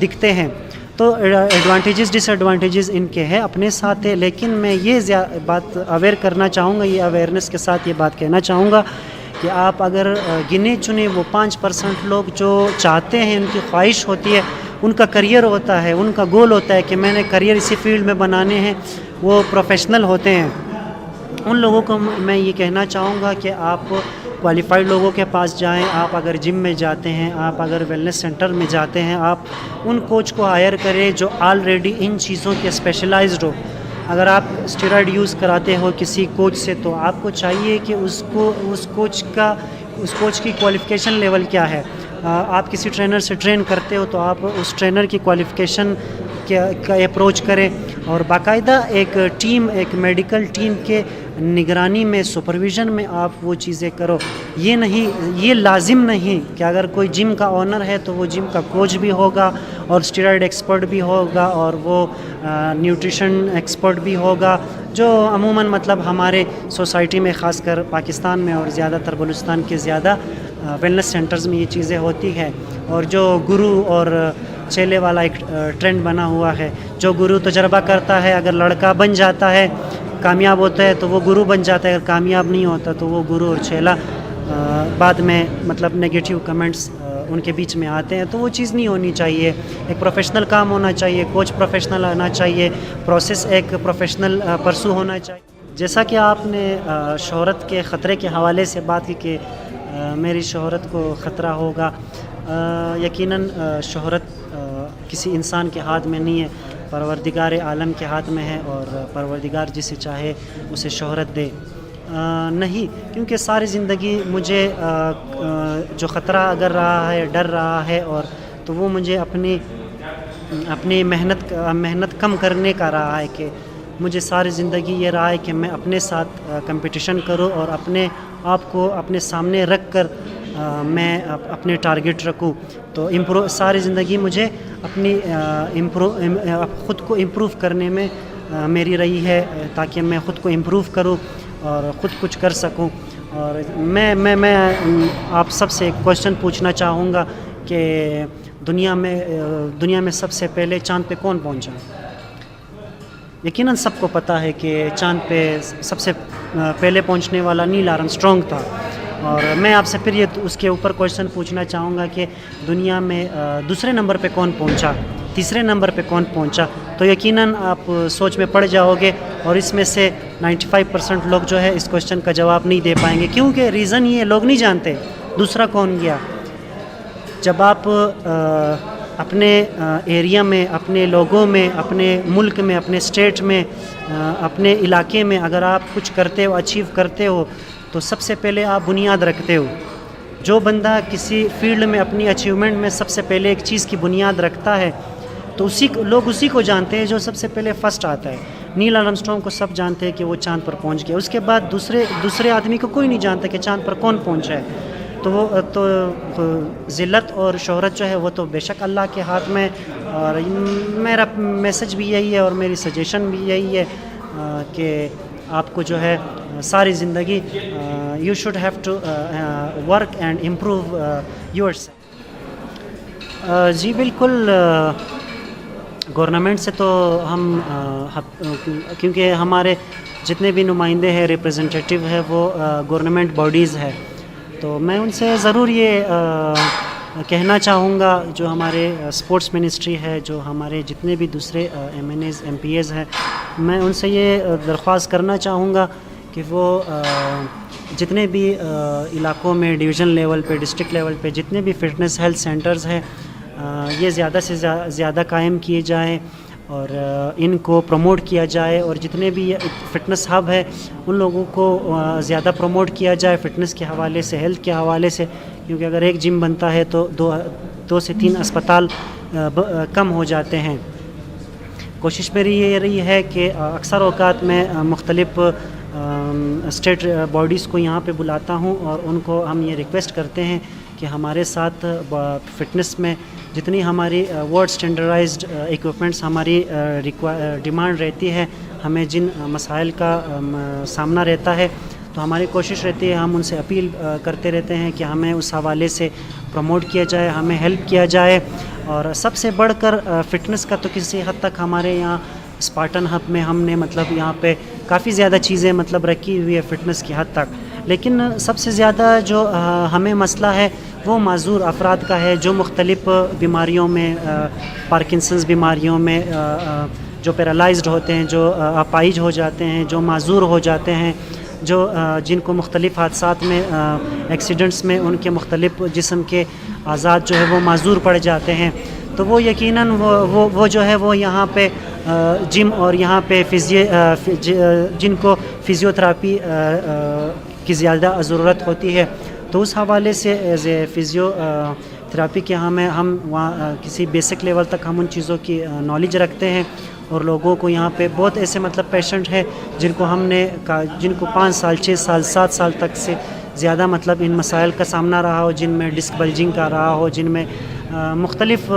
دکھتے ہیں. تو ایڈوانٹیجز ڈس ایڈوانٹیجز ان کے ہیں اپنے ساتھ ہے. لیکن میں یہ بات اویئر کرنا چاہوں گا، یہ اویئرنیس کے ساتھ یہ بات کہنا چاہوں گا کہ آپ اگر گنے چنے وہ 5% لوگ جو چاہتے ہیں، ان کی خواہش ہوتی ہے، ان کا کریئر ہوتا ہے، ان کا گول ہوتا ہے کہ میں نے کریئر اسی فیلڈ میں بنانے ہیں، وہ پروفیشنل ہوتے ہیں، ان لوگوں کو میں یہ کہنا چاہوں گا کہ آپ کوالیفائڈ لوگوں کے پاس جائیں. آپ اگر جم میں جاتے ہیں، آپ اگر ویلنس سینٹر میں جاتے ہیں، آپ ان کوچ کو ہائر کریں جو آلریڈی ان چیزوں کے اسپیشلائزڈ ہو. اگر آپ اسٹیرائڈ یوز کراتے ہو کسی کوچ سے تو آپ کو چاہیے کہ اس کوچ کی کوالیفیکیشن لیول کیا ہے. آپ کسی ٹرینر سے ٹرین کرتے ہو تو آپ اس ٹرینر کی کوالیفیکیشن کا اپروچ کریں اور باقاعدہ ایک میڈیکل ٹیم کے نگرانی میں، سپرویژن میں آپ وہ چیزیں کرو. یہ لازم نہیں کہ اگر کوئی جم کا اونر ہے تو وہ جم کا کوچ بھی ہوگا اور اسٹیرائڈ ایکسپرٹ بھی ہوگا اور وہ نیوٹریشن ایکسپرٹ بھی ہوگا، جو عموماً مطلب ہمارے سوسائٹی میں، خاص کر پاکستان میں اور زیادہ تر بلوچستان کے زیادہ ویلنس سینٹرز میں یہ چیزیں ہوتی ہیں. اور جو گرو اور چیلے والا ایک ٹرینڈ بنا ہوا ہے، جو گرو تجربہ کرتا ہے، اگر لڑکا بن جاتا ہے، کامیاب ہوتا ہے تو وہ گرو بن جاتا ہے، اگر کامیاب نہیں ہوتا تو وہ گرو اور چیلا بعد میں مطلب نیگیٹیو کمنٹس ان کے بیچ میں آتے ہیں. تو وہ چیز نہیں ہونی چاہیے. ایک پروفیشنل کام ہونا چاہیے، کوچ پروفیشنل ہونا چاہیے، پروسیس ایک پروفیشنل پرسو ہونا چاہیے. جیسا کہ آپ نے شہرت کے خطرے کے حوالے سے بات کی کہ میری شہرت کو خطرہ ہوگا، یقیناً شہرت کسی انسان کے ہاتھ میں نہیں ہے، پروردگار عالم کے ہاتھ میں ہے اور پروردگار جسے چاہے اسے شہرت دے. نہیں، کیونکہ ساری زندگی مجھے جو خطرہ اگر رہا ہے، ڈر رہا ہے، اور تو وہ مجھے اپنی محنت کم کرنے کا رہا ہے کہ مجھے ساری زندگی یہ رہا ہے کہ میں اپنے ساتھ کمپٹیشن کروں اور اپنے آپ کو اپنے سامنے رکھ کر میں اپنے ٹارگٹ رکھوں. تو ساری زندگی مجھے اپنی خود کو امپروو کرنے میں میری رہی ہے تاکہ میں خود کو امپروو کروں اور خود کچھ کر سکوں. اور میں آپ سب سے ایک کوشچن پوچھنا چاہوں گا کہ دنیا میں سب سے پہلے چاند پہ کون پہنچا؟ یقیناً سب کو پتہ ہے کہ چاند پہ سب سے پہلے پہنچنے والا نیل آرم اسٹرانگ تھا. اور میں آپ سے پھر یہ اس کے اوپر کویشچن پوچھنا چاہوں گا کہ دنیا میں دوسرے نمبر پہ کون پہنچا، تیسرے نمبر پہ کون پہنچا؟ تو یقیناً آپ سوچ میں پڑ جاؤ گے، اور اس میں سے 95% لوگ جو ہے اس کویشچن کا جواب نہیں دے پائیں گے. کیونکہ ریزن یہ لوگ نہیں جانتے دوسرا کون گیا. جب آپ اپنے ایریا میں، اپنے لوگوں میں، اپنے ملک میں، اپنے اسٹیٹ میں، اپنے علاقے میں اگر آپ کچھ کرتے ہو، اچیو کرتے ہو، تو سب سے پہلے آپ بنیاد رکھتے ہو. جو بندہ کسی فیلڈ میں اپنی اچیومنٹ میں سب سے پہلے ایک چیز کی بنیاد رکھتا ہے تو لوگ اسی کو جانتے ہیں جو سب سے پہلے فرسٹ آتا ہے. نیل آرم اسٹرانگ کو سب جانتے ہیں کہ وہ چاند پر پہنچ گیا. اس کے بعد دوسرے آدمی کو کوئی نہیں جانتا کہ چاند پر کون پہنچا ہے. تو ذلت اور شہرت جو ہے وہ تو بے شک اللہ کے ہاتھ میں. اور میرا میسج بھی یہی ہے اور میری سجیشن بھی یہی ہے کہ آپ کو جو ہے ساری زندگی you should have to work and improve yourself. جی بالکل. گورنمنٹ سے تو ہم کیونکہ ہمارے جتنے بھی نمائندے ہیں، ریپرزنٹیٹیو ہے، وہ گورنمنٹ باڈیز ہے، تو میں ان سے ضرور یہ کہنا چاہوں گا، جو ہمارے اسپورٹس منسٹری ہے، جو ہمارے جتنے بھی دوسرے MNAs, MPAs ہیں، میں ان سے یہ درخواست کرنا چاہوں گا کہ وہ جتنے بھی علاقوں میں ڈویژن لیول پہ، ڈسٹرکٹ لیول پہ جتنے بھی فٹنس ہیلتھ سینٹرز ہیں، یہ زیادہ سے زیادہ قائم کیے جائیں اور ان کو پروموٹ کیا جائے. اور جتنے بھی فٹنس ہب ہے ان لوگوں کو زیادہ پروموٹ کیا جائے فٹنس کے حوالے سے، ہیلتھ کے حوالے سے. کیونکہ اگر ایک جم بنتا ہے تو 2 سے 3 اسپتال کم ہو جاتے ہیں. کوشش میری یہ رہی ہے کہ اکثر اوقات میں مختلف اسٹیٹ باڈیز کو یہاں پہ بلاتا ہوں اور ان کو ہم یہ ریکویسٹ کرتے ہیں کہ ہمارے ساتھ فٹنس میں جتنی ہماری ورلڈ اسٹینڈرڈائزڈ ایکوپمنٹس ہماری ڈیمانڈ رہتی ہے، ہمیں جن مسائل کا سامنا رہتا ہے، تو ہماری کوشش رہتی ہے، ہم ان سے اپیل کرتے رہتے ہیں کہ ہمیں اس حوالے سے پروموٹ کیا جائے، ہمیں ہیلپ کیا جائے. اور سب سے بڑھ کر فٹنس کا تو کسی حد تک ہمارے یہاں اسپارٹن ہب میں ہم نے مطلب یہاں پہ کافی زیادہ چیزیں مطلب رکھی ہوئی ہے فٹنس کی حد تک. لیکن سب سے زیادہ جو ہمیں مسئلہ ہے وہ معذور افراد کا ہے، جو مختلف بیماریوں میں، پارکنسنز بیماریوں میں، جو پیرالائزڈ ہوتے ہیں، جو اپائج ہو جاتے ہیں، جو معذور ہو جاتے ہیں، جن کو مختلف حادثات میں، ایکسیڈنٹس میں ان کے مختلف جسم کے اعضاء جو ہے وہ معذور پڑ جاتے ہیں. تو وہ یقیناً وہ جو ہے وہ یہاں پہ جم اور یہاں پہ جن کو فزیوتھراپی کی زیادہ ضرورت ہوتی ہے، تو اس حوالے سے ایز اے فزیو تھراپی کے ہم وہاں کسی بیسک لیول تک ہم ان چیزوں کی نالج رکھتے ہیں. اور لوگوں کو یہاں پہ بہت ایسے مطلب پیشنٹ ہیں جن کو 5 سال 6 سال 7 سال تک سے زیادہ مطلب ان مسائل کا سامنا رہا ہو، جن میں ڈسک بلجنگ کا رہا ہو، جن میں مختلف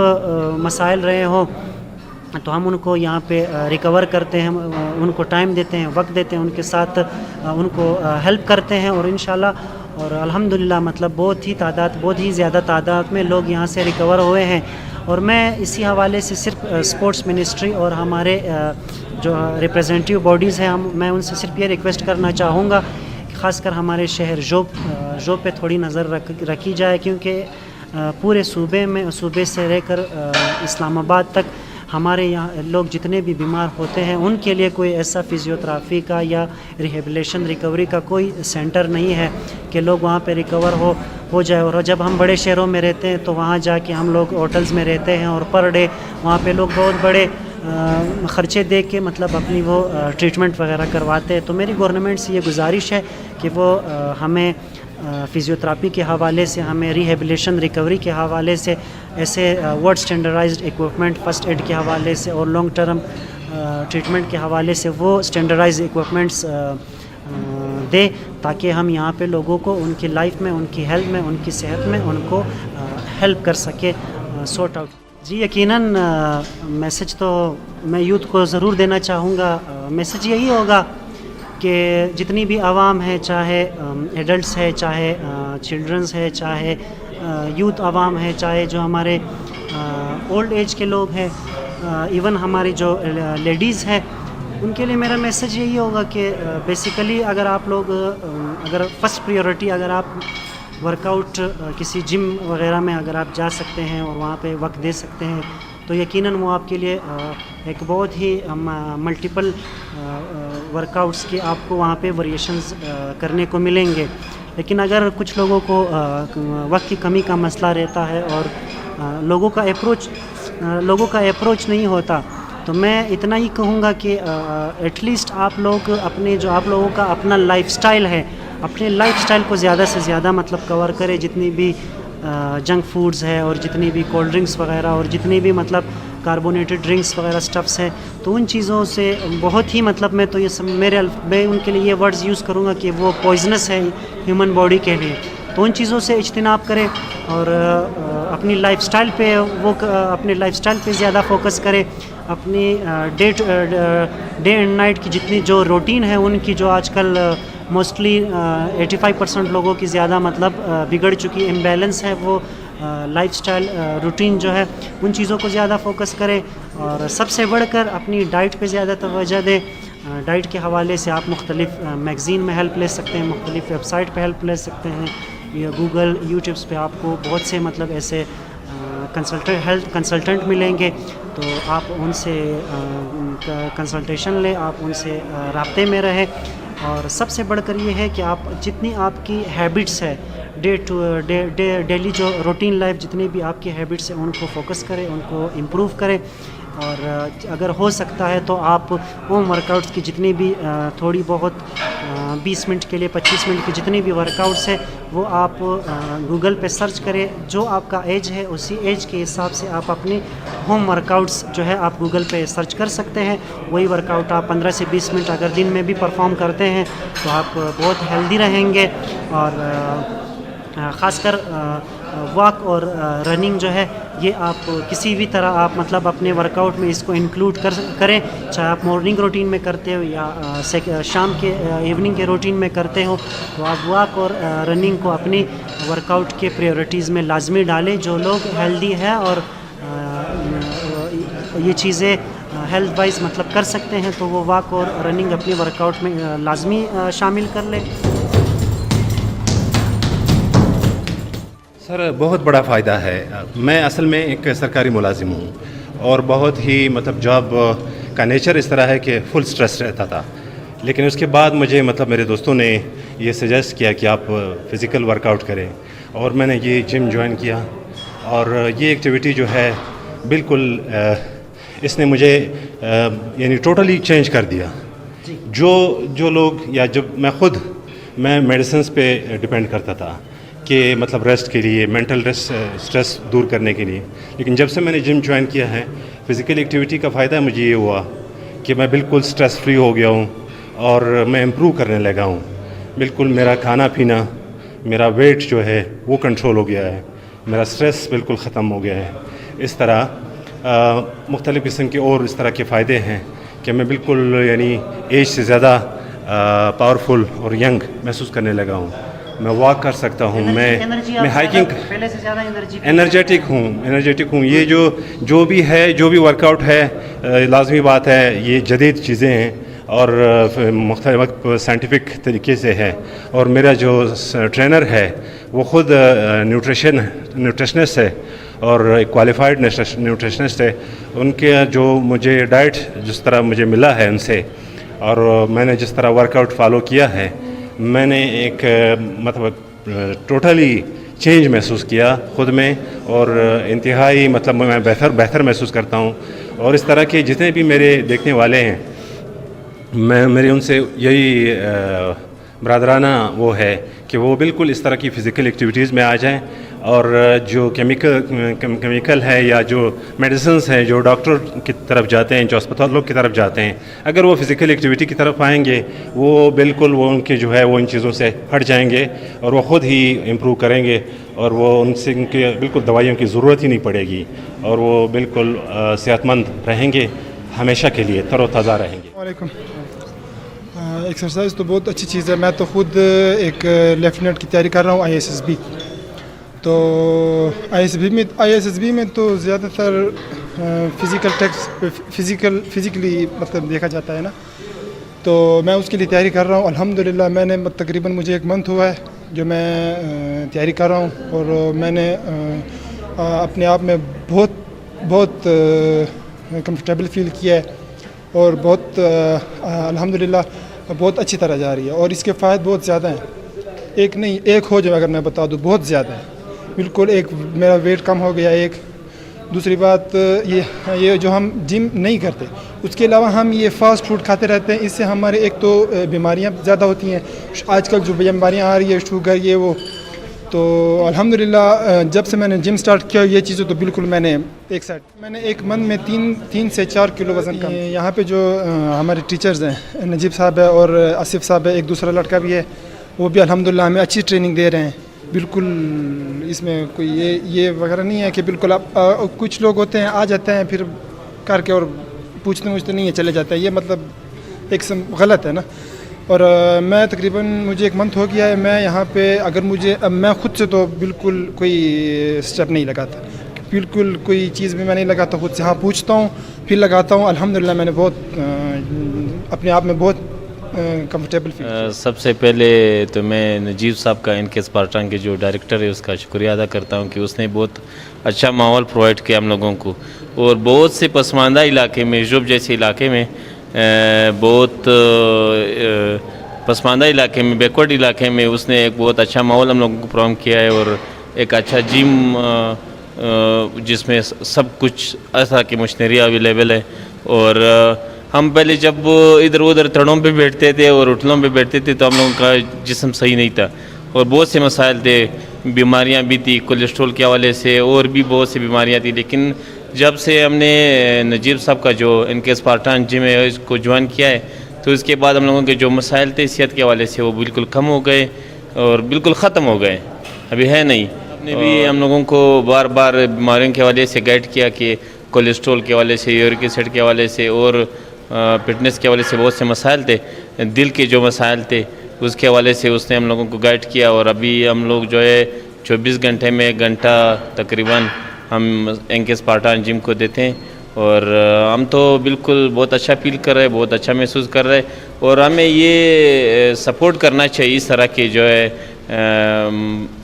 مسائل رہے ہوں، تو ہم ان کو یہاں پہ ریکور کرتے ہیں، ان کو ٹائم دیتے ہیں، وقت دیتے ہیں، ان کے ساتھ ان کو ہیلپ کرتے ہیں. اور انشاءاللہ اور الحمدللہ مطلب بہت ہی زیادہ تعداد میں لوگ یہاں سے ریکور ہوئے ہیں. اور میں اسی حوالے سے صرف اسپورٹس منسٹری اور ہمارے جو ریپریزنٹیو باڈیز ہیں، میں ان سے صرف یہ ریکویسٹ کرنا چاہوں گا کہ خاص کر ہمارے شہر جوب پہ تھوڑی نظر رکھی جائے. کیونکہ پورے صوبے سے رہ کر اسلام آباد تک ہمارے یہاں لوگ جتنے بھی بیمار ہوتے ہیں ان کے لیے کوئی ایسا فزیوتھراپی کا یا ریہیبلیشن ریکوری کا کوئی سینٹر نہیں ہے کہ لوگ وہاں پہ ریکور ہو جائے. اور جب ہم بڑے شہروں میں رہتے ہیں تو وہاں جا کے ہم لوگ ہوٹلز میں رہتے ہیں اور پر ڈے وہاں پہ لوگ بہت بڑے خرچے دے کے مطلب اپنی وہ ٹریٹمنٹ وغیرہ کرواتے ہیں. تو میری گورنمنٹ سے یہ گزارش ہے کہ وہ ہمیں فزیوتھراپی کے حوالے سے، ہمیں ریہیبلیشن ریکوری کے حوالے سے، ایسے world standardised equipment first aid کے حوالے سے اور لانگ ٹرم ٹریٹمنٹ کے حوالے سے وہ اسٹینڈرڈائز ایکوپمنٹس دے، تاکہ ہم یہاں پہ لوگوں کو ان کی لائف میں، ان کی ہیلتھ میں، ان کی صحت میں ان کو ہیلپ کر سکے سورٹ آؤٹ. جی یقیناً میسج تو میں یوتھ کو ضرور دینا چاہوں گا. میسج یہی ہوگا کہ جتنی بھی عوام ہے، چاہے ایڈلٹس ہے، چاہے چلڈرنس ہے، چاہے یوتھ عوام ہے، چاہے جو ہمارے اولڈ ایج کے لوگ ہیں، ایون ہماری جو لیڈیز ہے، ان کے لیے میرا میسج یہی ہوگا کہ بیسیکلی اگر آپ لوگ اگر فرسٹ پریورٹی اگر آپ ورک آؤٹ کسی جم وغیرہ میں اگر آپ جا سکتے ہیں اور وہاں پہ وقت دے سکتے ہیں تو یقیناً وہ آپ کے لیے ایک بہت ہی ملٹیپل ورک آؤٹس کی آپ کو وہاں پہ ویریشنز کرنے کو ملیں گے. لیکن اگر کچھ لوگوں کو وقت کی کمی کا مسئلہ رہتا ہے اور لوگوں کا اپروچ نہیں ہوتا، تو میں اتنا ہی کہوں گا کہ ایٹ لیسٹ آپ لوگ اپنے جو آپ لوگوں کا اپنا لائف سٹائل ہے، اپنے لائف سٹائل کو زیادہ سے زیادہ مطلب کور کرے. جتنی بھی جنک فوڈز ہے اور جتنی بھی کولڈ ڈرنکس وغیرہ اور جتنی بھی مطلب کاربونیٹڈ ڈرنکس وغیرہ سٹفس ہیں، تو ان چیزوں سے بہت ہی مطلب میں تو یہ میں ان کے لیے یہ ورڈز یوز کروں گا کہ وہ پوائزنس ہے ہیومن باڈی کے لیے. تو ان چیزوں سے اجتناب کرے اور اپنی لائف سٹائل پہ اپنے لائف سٹائل پہ زیادہ فوکس کرے. اپنی ڈے اینڈ نائٹ کی جتنی جو روٹین ہے ان کی جو آج کل موسٹلی 85% لوگوں کی زیادہ مطلب بگڑ چکی امبیلنس ہے، وہ لائف سٹائل روٹین جو ہے ان چیزوں کو زیادہ فوکس کرے. اور سب سے بڑھ کر اپنی ڈائٹ پہ زیادہ توجہ دے. ڈائٹ کے حوالے سے آپ مختلف میگزین میں ہیلپ لے سکتے ہیں، مختلف ویب سائٹ پہ ہیلپ لے سکتے ہیں، یا گوگل یوٹیوبس پہ آپ کو بہت سے مطلب ایسے ہیلتھ کنسلٹنٹ ملیں گے. تو آپ ان سے کنسلٹیشن لیں، آپ ان سے رابطے میں رہیں. اور سب سے بڑھ کر یہ ہے کہ آپ جتنی آپ کی ہیبٹس ہے ڈیلی جو روٹین لائف جتنی بھی آپ کی ہیبٹس ہیں ان کو فوکس کریں، ان کو امپروو کریں. اور اگر ہو سکتا ہے تو آپ ہوم ورک آؤٹس کی جتنی بھی تھوڑی بہت 20 منٹ کے لیے 25 منٹ کی جتنی بھی ورک آؤٹس ہے وہ آپ گوگل پہ سرچ کریں. جو آپ کا ایج ہے اسی ایج کے حساب سے آپ اپنی ہوم ورک آؤٹس جو ہے آپ گوگل پہ سرچ کر سکتے ہیں. وہی ورک آؤٹ آپ 15 سے 20 منٹ اگر دن میں بھی پرفارم کرتے ہیں تو آپ بہت ہیلدی رہیں گے. اور خاص کر واک اور رننگ جو ہے یہ آپ کسی بھی طرح آپ مطلب اپنے ورک آؤٹ میں اس کو انکلوڈ کریں، چاہے آپ مارننگ روٹین میں کرتے ہو یا شام کے ایوننگ کے روٹین میں کرتے ہو، تو آپ واک اور رننگ کو اپنی ورک آؤٹ کے پریورٹیز میں لازمی ڈالیں. جو لوگ ہیلدی ہے اور یہ چیزیں ہیلتھ وائز مطلب کر سکتے ہیں تو وہ واک اور رننگ اپنی ورک آؤٹ میں لازمی شامل کر لیں. سر بہت بڑا فائدہ ہے. میں اصل میں ایک سرکاری ملازم ہوں اور بہت ہی مطلب جاب کا نیچر اس طرح ہے کہ فل سٹریس رہتا تھا. لیکن اس کے بعد مجھے مطلب میرے دوستوں نے یہ سجیسٹ کیا کہ آپ فزیکل ورک آؤٹ کریں اور میں نے یہ جم جوائن کیا. اور یہ ایکٹیویٹی جو ہے بالکل اس نے مجھے یعنی ٹوٹلی چینج کر دیا. جو لوگ یا جب میں میڈیسنس پہ ڈپینڈ کرتا تھا کہ مطلب ریسٹ کے لیے، مینٹل اسٹریس دور کرنے کے لیے، لیکن جب سے میں نے جم جوائن کیا ہے فزیکل ایکٹیویٹی کا فائدہ مجھے یہ ہوا کہ میں بالکل اسٹریس فری ہو گیا ہوں اور میں امپروو کرنے لگا ہوں. بالکل میرا کھانا پینا، میرا ویٹ جو ہے وہ کنٹرول ہو گیا ہے، میرا اسٹریس بالکل ختم ہو گیا ہے. اس طرح مختلف قسم کے اور اس طرح کے فائدے ہیں کہ میں بالکل یعنی ایج سے زیادہ پاورفل اور ینگ محسوس کرنے لگا ہوں. میں واک کر سکتا ہوں، میں ہائکنگ پہلے سے زیادہ انرجیٹک ہوں. یہ جو بھی ہے، جو بھی ورک آؤٹ ہے، لازمی بات ہے یہ جدید چیزیں ہیں اور مختلف سائنٹیفک طریقے سے ہے. اور میرا جو ٹرینر ہے وہ خود نیوٹریشنسٹ ہے اور ایک کوالیفائڈ نیوٹریشنسٹ ہے. ان کے جو مجھے ڈائٹ جس طرح مجھے ملا ہے ان سے اور میں نے جس طرح ورک آؤٹ فالو کیا ہے، میں نے ایک مطلب ٹوٹلی چینج محسوس کیا خود میں اور انتہائی مطلب میں بہتر محسوس کرتا ہوں. اور اس طرح کے جتنے بھی میرے دیکھنے والے ہیں میری ان سے یہی برادرانہ وہ ہے کہ وہ بالکل اس طرح کی فزیکل ایکٹیویٹیز میں آ جائیں اور جو کیمیکل ہے یا جو میڈیسنس ہیں جو ڈاکٹر کی طرف جاتے ہیں، جو اسپتالوں کی طرف جاتے ہیں، اگر وہ فزیکل ایکٹیویٹی کی طرف آئیں گے وہ بالکل وہ ان کے جو ہے وہ ان چیزوں سے ہٹ جائیں گے اور وہ خود ہی امپروو کریں گے اور وہ ان کے بالکل دوائیوں کی ضرورت ہی نہیں پڑے گی اور وہ بالکل صحت مند رہیں گے، ہمیشہ کے لیے تر و تازہ رہیں گے. وعلیکم. ایکسرسائز تو بہت اچھی چیز ہے. میں تو خود ایک لیفٹیننٹ کی تیاری کر رہا ہوں ISSB. تو ISSB میں تو زیادہ تر فزیکلی مطلب دیکھا جاتا ہے نا، تو میں اس کے لیے تیاری کر رہا ہوں. الحمدللہ میں نے تقریباً مجھے 1 منتھ ہوا ہے جو میں تیاری کر رہا ہوں، اور میں نے اپنے آپ میں بہت کمفرٹیبل فیل کیا ہے، اور بہت الحمدللہ بہت اچھی طرح جا رہی ہے. اور اس کے فائدے بہت زیادہ ہیں، ایک ہو جو اگر میں بتا دوں بہت زیادہ ہے. بالکل ایک میرا ویٹ کم ہو گیا. ایک دوسری بات یہ جو ہم جم نہیں کرتے، اس کے علاوہ ہم یہ فاسٹ فوڈ کھاتے رہتے ہیں، اس سے ہمارے ایک تو بیماریاں زیادہ ہوتی ہیں. آج کل جو بیماریاں آ رہی ہے شوگر یہ وہ، تو الحمدللہ جب سے میں نے جم سٹارٹ کیا یہ چیزیں تو بالکل میں نے ایک منتھ میں 3 سے 4 کلو وزن کم. یہاں پہ جو ہمارے ٹیچرز ہیں، نجیب صاحب ہے اور آصف صاحب ہے، ایک دوسرا لڑکا بھی ہے، وہ بھی الحمدللہ ہمیں اچھی ٹریننگ دے رہے ہیں. بالکل اس میں کوئی یہ وغیرہ نہیں ہے کہ بالکل کچھ لوگ ہوتے ہیں آ جاتے ہیں پھر کر کے اور پوچھتے نہیں ہیں چلے جاتے ہیں، یہ مطلب ایک غلط ہے نا. اور میں تقریباً مجھے 1 منتھ ہو گیا ہے. میں یہاں پہ اگر میں خود سے تو بالکل کوئی سٹیپ نہیں لگاتا، بالکل کوئی چیز بھی میں نہیں لگاتا خود سے. ہاں پوچھتا ہوں پھر لگاتا ہوں. الحمدللہ میں نے بہت اپنے آپ میں بہت کمفرٹیبل فیل. سب سے پہلے تو میں نجیب صاحب کا NK اسپارٹن کے جو ڈائریکٹر ہے اس کا شکریہ ادا کرتا ہوں کہ اس نے بہت اچھا ماحول پرووائڈ کیا ہم لوگوں کو. اور بہت سے پسماندہ علاقے میں، جوب جیسے علاقے میں، بہت پسماندہ علاقے میں، بیکورڈ علاقے میں اس نے ایک بہت اچھا ماحول ہم لوگوں کو فراہم کیا ہے، اور ایک اچھا جم جس میں سب کچھ ایسا کہ مشینری اویلیبل ہے. اور ہم پہلے جب ادھر ادھر تڑوں پہ بیٹھتے تھے اور اٹھلوں پہ بیٹھتے تھے تو ہم لوگوں کا جسم صحیح نہیں تھا، اور بہت سے مسائل تھے، بیماریاں بھی تھی کولیسٹرول کے حوالے سے، اور بھی بہت سی بیماریاں تھیں. لیکن جب سے ہم نے نجیب صاحب کا جو NK اسپارٹن جم ہے اس کو جوائن کیا ہے تو اس کے بعد ہم لوگوں کے جو مسائل تھے صحت کے حوالے سے وہ بالکل کم ہو گئے اور بالکل ختم ہو گئے، ابھی ہے نہیں. آپ نے بھی ہم لوگوں کو بار بار بیماریوں کے حوالے سے گائیڈ کیا کہ کولیسٹرول کے حوالے سے، یورک ایسڈ کے حوالے سے، اور فٹنس کے حوالے سے بہت سے مسائل تھے. دل کے جو مسائل تھے اس کے حوالے سے اس نے ہم لوگوں کو گائیڈ کیا. اور ابھی ہم لوگ جو ہے 24 گھنٹے میں 1 گھنٹہ تقریباً ہم NK اسپارٹن جم کو دیتے ہیں، اور ہم تو بالکل بہت اچھا فیل کر رہے ہیں، بہت اچھا محسوس کر رہے ہیں. اور ہمیں یہ سپورٹ کرنا چاہیے اس طرح کے جو ہے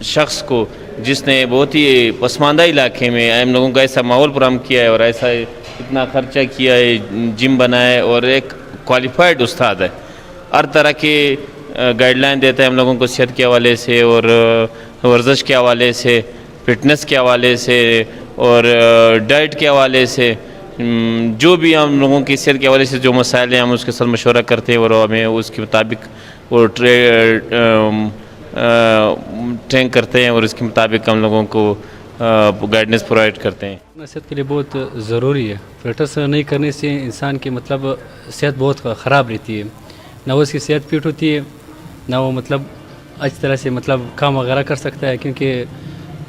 شخص کو جس نے بہت ہی پسماندہ علاقے میں ہم لوگوں کا ایسا ماحول فراہم کیا ہے، اور ایسا اتنا خرچہ کیا ہے، جم بنایا ہے، اور ایک کوالیفائڈ استاد ہے. ہر طرح کے گائیڈ لائن دیتا ہے ہم لوگوں کو صحت کے حوالے سے، اور ورزش کے حوالے سے، فٹنس کے حوالے سے، اور ڈائٹ کے حوالے سے. جو بھی ہم لوگوں کی صحت کے حوالے سے جو مسائل ہیں ہم اس کے ساتھ مشورہ کرتے ہیں، اور ہمیں اس کے مطابق وہ ٹرین کرتے ہیں، اور اس کے مطابق ہم لوگوں کو گائیڈنس پرووائڈ کرتے ہیں. صحت کے لیے بہت ضروری ہے. فٹنس نہیں کرنے سے انسان کی مطلب صحت بہت خراب رہتی ہے، نہ وہ اس کی صحت فٹ ہوتی ہے، نہ وہ مطلب اچھی طرح سے مطلب کام وغیرہ کر سکتا ہے. کیونکہ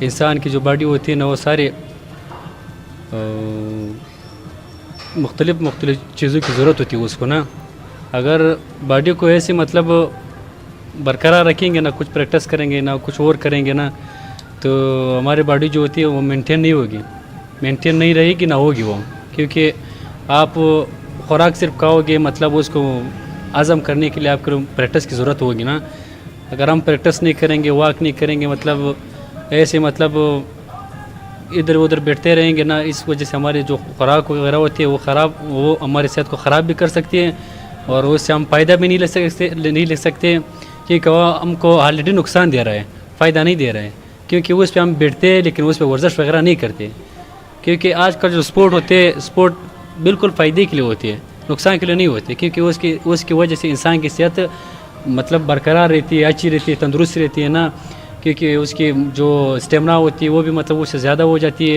انسان کی جو باڈی ہوتی ہے نا وہ سارے مختلف چیزوں کی ضرورت ہوتی ہے اس کو نا. اگر باڈی کو ایسے مطلب برقرار رکھیں گے، نہ کچھ پریکٹس کریں گے، نہ کچھ اور کریں گے نا، تو ہماری باڈی جو ہوتی ہے وہ مینٹین نہیں رہے گی، نہ ہوگی وہ. کیونکہ آپ خوراک صرف کھاؤ گے مطلب اس کو ہضم کرنے کے لیے آپ کو پریکٹس کی ضرورت ہوگی نا. اگر ہم پریکٹس نہیں کریں گے، واک نہیں کریں گے، مطلب ایسے مطلب ادھر ادھر بیٹھتے رہیں گے نا، اس وجہ سے ہماری جو خوراک وغیرہ ہوتی ہے وہ ہماری صحت کو خراب بھی کر سکتی ہے، اور اس سے ہم فائدہ بھی نہیں لے سکتے کیونکہ وہ ہم کو آلریڈی نقصان دے رہا ہے، فائدہ نہیں دے رہا ہے. کیونکہ اس پہ ہم بیٹھتے ہیں لیکن اس پہ ورزش وغیرہ نہیں کرتے. کیونکہ آج کل جو سپورٹ ہوتے ہیں، سپورٹ بالکل فائدے کے لیے ہوتی ہے، نقصان کے لیے نہیں ہوتے. کیونکہ اس کی وجہ سے انسان کی صحت مطلب برقرار رہتی ہے، اچھی رہتی ہے، تندرست رہتی ہے نا. کیونکہ اس کی جو اسٹیمنا ہوتی ہے وہ بھی مطلب اس سے زیادہ ہو جاتی ہے.